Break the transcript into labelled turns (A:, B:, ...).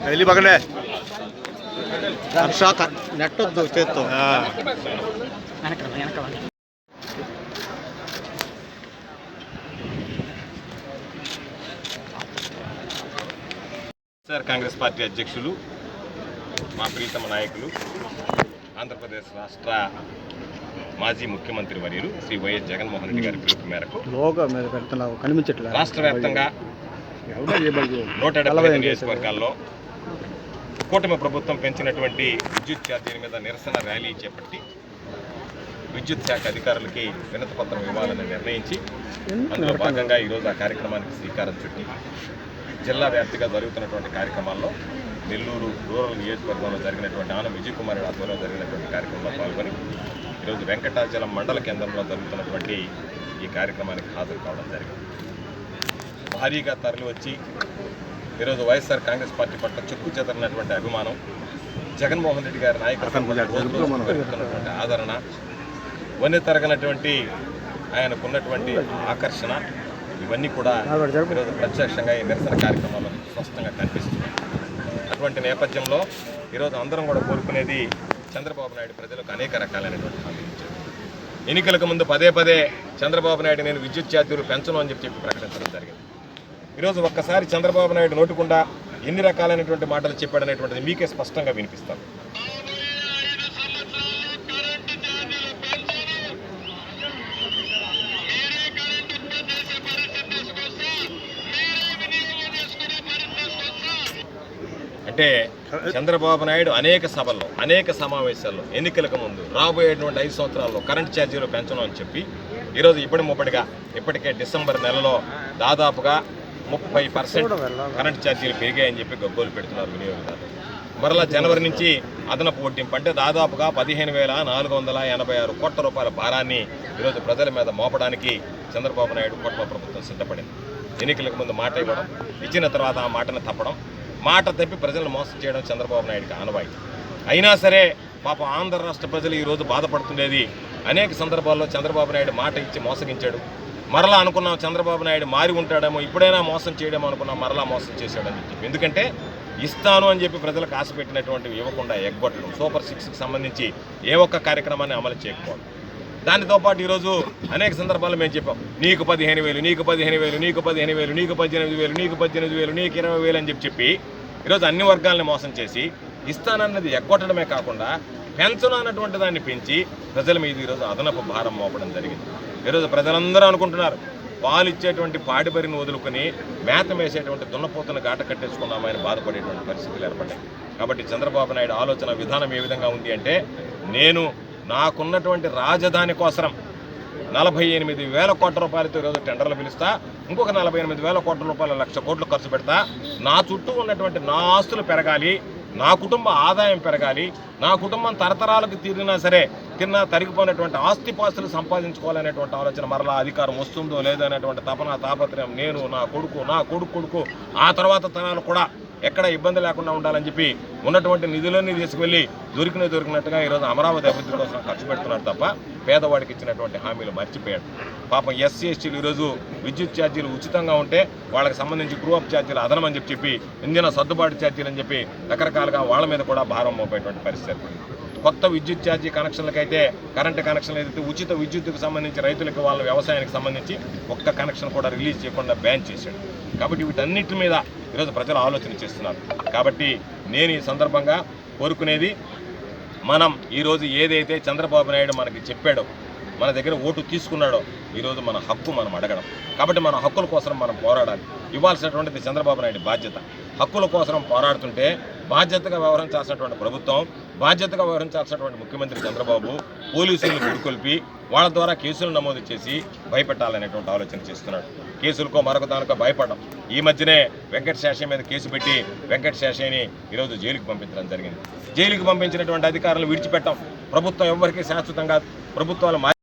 A: వెళ్ళి పక్కనే నెట్ చేస్తాం
B: సార్ కాంగ్రెస్ పార్టీ అధ్యక్షులు మా ప్రీతమ నాయకులు ఆంధ్రప్రదేశ్ రాష్ట్ర మాజీ ముఖ్యమంత్రి వర్యులు శ్రీ వైఎస్ జగన్మోహన్ రెడ్డి గారి పిలుపు మేరకు రాష్ట్ర వ్యాప్తంగా 175 నియోజకవర్గాల్లో కూటమి ప్రభుత్వం పెంచినటువంటి విద్యుత్ ఛార్జీల మీద నిరసన ర్యాలీ చేపట్టి విద్యుత్ శాఖ అధికారులకి వినతి పత్రం ఇవ్వాలని నిర్ణయించి అందులో భాగంగా ఈరోజు ఆ కార్యక్రమానికి శ్రీకారం చుట్టి జిల్లా వ్యాప్తిగా జరుగుతున్నటువంటి కార్యక్రమాల్లో నెల్లూరు రూరల్ నియోజకవర్గంలో జరిగినటువంటి ఆనం విజయ్ కుమార్ ఆధ్వర్యంలో జరిగినటువంటి కార్యక్రమంలో పాల్గొని ఈరోజు వెంకటాచలం మండల కేంద్రంలో జరుగుతున్నటువంటి ఈ కార్యక్రమానికి హాజరు కావడం జరిగింది. భారీగా తరలి వచ్చి ఈరోజు వైఎస్ఆర్ కాంగ్రెస్ పార్టీ పట్ల చెక్కు చెదరినటువంటి అభిమానం, జగన్మోహన్ రెడ్డి గారి నాయకత్వంలో పెరుగుతున్నటువంటి ఆదరణ, వన్నె తరగనటువంటి ఆయనకున్నటువంటి ఆకర్షణ, ఇవన్నీ కూడా ఈరోజు ప్రత్యక్షంగా ఈ నిరసన కార్యక్రమాల్లో స్పష్టంగా కనిపిస్తున్నాయి. అటువంటి నేపథ్యంలో ఈరోజు అందరం కూడా కోరుకునేది చంద్రబాబు నాయుడు ప్రజలకు అనేక రకాలైనటువంటి హామీలు ఇచ్చారు. ఎన్నికలకు ముందు పదే పదే చంద్రబాబు నాయుడు నేను విద్యుత్ ఛార్జీలు పెంచను అని చెప్పి ప్రకటించడం జరిగింది. ఈరోజు ఒక్కసారి చంద్రబాబు నాయుడు నోటుకుండా ఎన్ని రకాలైనటువంటి మాటలు చెప్పాడనేటువంటిది మీకే స్పష్టంగా వినిపిస్తాను. అంటే చంద్రబాబు నాయుడు అనేక సభల్లో, అనేక సమావేశాల్లో ఎన్నికలకు ముందు రాబోయేటువంటి 5 సంవత్సరాల్లో కరెంటు ఛార్జీలు పెంచను అని చెప్పి ఈరోజు ఇప్పటికే డిసెంబర్ నెలలో దాదాపుగా 30% కరెంటు ఛార్జీలు పెరిగాయని చెప్పి గగ్గోలు పెడుతున్నారు వినియోగదారులు. మరలా జనవరి నుంచి అదనపు వడ్డింపు అంటే దాదాపుగా 15,486 కోట్ల రూపాయల భారాన్ని ఈరోజు ప్రజల మీద మోపడానికి చంద్రబాబు నాయుడు కుటుంబ ప్రభుత్వం సిద్ధపడింది. ఎన్నికలకు ముందు మాట ఇవ్వడం, ఇచ్చిన తర్వాత ఆ మాటను తప్పడం, మాట తప్పి ప్రజలను మోసం చేయడం చంద్రబాబు నాయుడికి ఆనవాయితీ. అయినా సరే పాపం ఆంధ్ర రాష్ట్ర ప్రజలు ఈరోజు బాధపడుతుండేది అనేక సందర్భాల్లో చంద్రబాబు నాయుడు మాట ఇచ్చి మోసగించాడు. మరలా అనుకున్నాం చంద్రబాబు నాయుడు మారి ఉంటాడేమో, ఇప్పుడైనా మోసం చేయడేమో అనుకున్నాం, మరలా మోసం చేశాడని చెప్పి. ఎందుకంటే ఇస్తాను అని చెప్పి ప్రజలకు ఆశ పెట్టినటువంటివి ఇవ్వకుండా ఎగ్గొట్టడం, సూపర్ 6కి సంబంధించి ఏ ఒక్క కార్యక్రమాన్ని అమలు చేయకపోవడం. దానితో పాటు ఈరోజు అనేక సందర్భాల్లో మేము చెప్పాం, నీకు 15,000, నీకు 15,000, నీకు 15,000, నీకు 18,000, నీకు 18,000, నీకు 20,000 అని చెప్పి ఈరోజు అన్ని వర్గాలని మోసం చేసి ఇస్తానన్నది ఎగ్గొట్టడమే కాకుండా పెంచను అన్నటువంటి దాన్ని పెంచి ప్రజల మీద ఈరోజు అదనపు భారం మోపడం జరిగింది. ఈరోజు ప్రజలందరూ అనుకుంటున్నారు పాలు ఇచ్చేటువంటి పాడిబరిని వదులుకొని మేత వేసేటువంటి దున్నపోతను గాట కట్టేసుకున్నామని బాధపడేటువంటి పరిస్థితులు ఏర్పడ్డాయి. కాబట్టి చంద్రబాబు నాయుడు ఆలోచన విధానం ఏ విధంగా ఉంది అంటే, నేను నాకున్నటువంటి రాజధాని కోసం 48,000 కోట్ల రూపాయలతో ఈరోజు టెండర్లు పిలుస్తా, ఇంకొక 48,000 కోట్ల రూపాయలు 1,00,000 కోట్లు ఖర్చు పెడతా, నా చుట్టూ ఉన్నటువంటి నా ఆస్తులు పెరగాలి, నా కుటుంబ ఆదాయం పెరగాలి, నా కుటుంబం తరతరాలకు తిన్నా తరిగిపోయినటువంటి ఆస్తిపాస్తులు సంపాదించుకోవాలనేటువంటి ఆలోచన, మరలా అధికారం వస్తుందో లేదో అనేటువంటి తాపత్రయం, నేను నా కొడుకు ఆ తర్వాత తరాలు కూడా ఎక్కడ ఇబ్బంది లేకుండా ఉండాలని చెప్పి ఉన్నటువంటి నిధులన్నీ తీసుకువెళ్ళి దొరికినట్టుగా ఈరోజు అమరావతి అభివృద్ధి కోసం ఖర్చు పెడుతున్నారు తప్ప పేదవాడికి ఇచ్చినటువంటి హామీలు మర్చిపోయాడు. పాపం ఎస్సీ ఎస్టీలు ఈరోజు విద్యుత్ ఛార్జీలు ఉచితంగా ఉంటే వాళ్ళకి సంబంధించి గ్రూప్ ఛార్జీలు అదనమని చెప్పి ఇంధన సర్దుబాటు ఛార్జీలు అని చెప్పి రకరకాలుగా వాళ్ళ మీద కూడా భారం మోపేటువంటి పరిస్థితి. కొత్త విద్యుత్ ఛార్జీ కనెక్షన్లకైతే కరెంటు కనెక్షన్లు ఏదైతే ఉచిత విద్యుత్తుకు సంబంధించి రైతులకు వాళ్ళ వ్యవసాయానికి సంబంధించి ఒక్క కనెక్షన్ కూడా రిలీజ్ చేయకుండా బ్యాన్ చేశాడు. కాబట్టి వీటన్నిటి మీద ఈరోజు ప్రజలు ఆలోచన చేస్తున్నారు. కాబట్టి నేను ఈ సందర్భంగా కోరుకునేది, మనం ఈరోజు ఏదైతే చంద్రబాబు నాయుడు మనకి చెప్పాడో, మన దగ్గర ఓటు తీసుకున్నాడో, ఈరోజు మన హక్కు మనం అడగడం. కాబట్టి మన హక్కుల కోసం మనం పోరాడాలి. ఇవ్వాల్సినటువంటిది చంద్రబాబు నాయుడు బాధ్యత. హక్కుల కోసం పోరాడుతుంటే బాధ్యతగా వ్యవహరించాల్సినటువంటి ప్రభుత్వం బాధ్యతగా వ్యవహరించాల్సినటువంటి ముఖ్యమంత్రి చంద్రబాబు పోలీసులను గురికొల్పి వాళ్ళ ద్వారా కేసులు నమోదు చేసి భయపెట్టాలనేటువంటి ఆలోచన చేస్తున్నాడు. కేసులకో మరొక దానికో భయపడడం. ఈ మధ్యనే వెంకట శేషయ్య మీద కేసు పెట్టి వెంకట శేషయ్యని ఈరోజు జైలుకి పంపించడం జరిగింది. జైలుకి పంపించినటువంటి అధికారులు విడిచిపెట్టాం. ప్రభుత్వం ఎవరికీ శాశ్వతంగా ప్రభుత్వాలు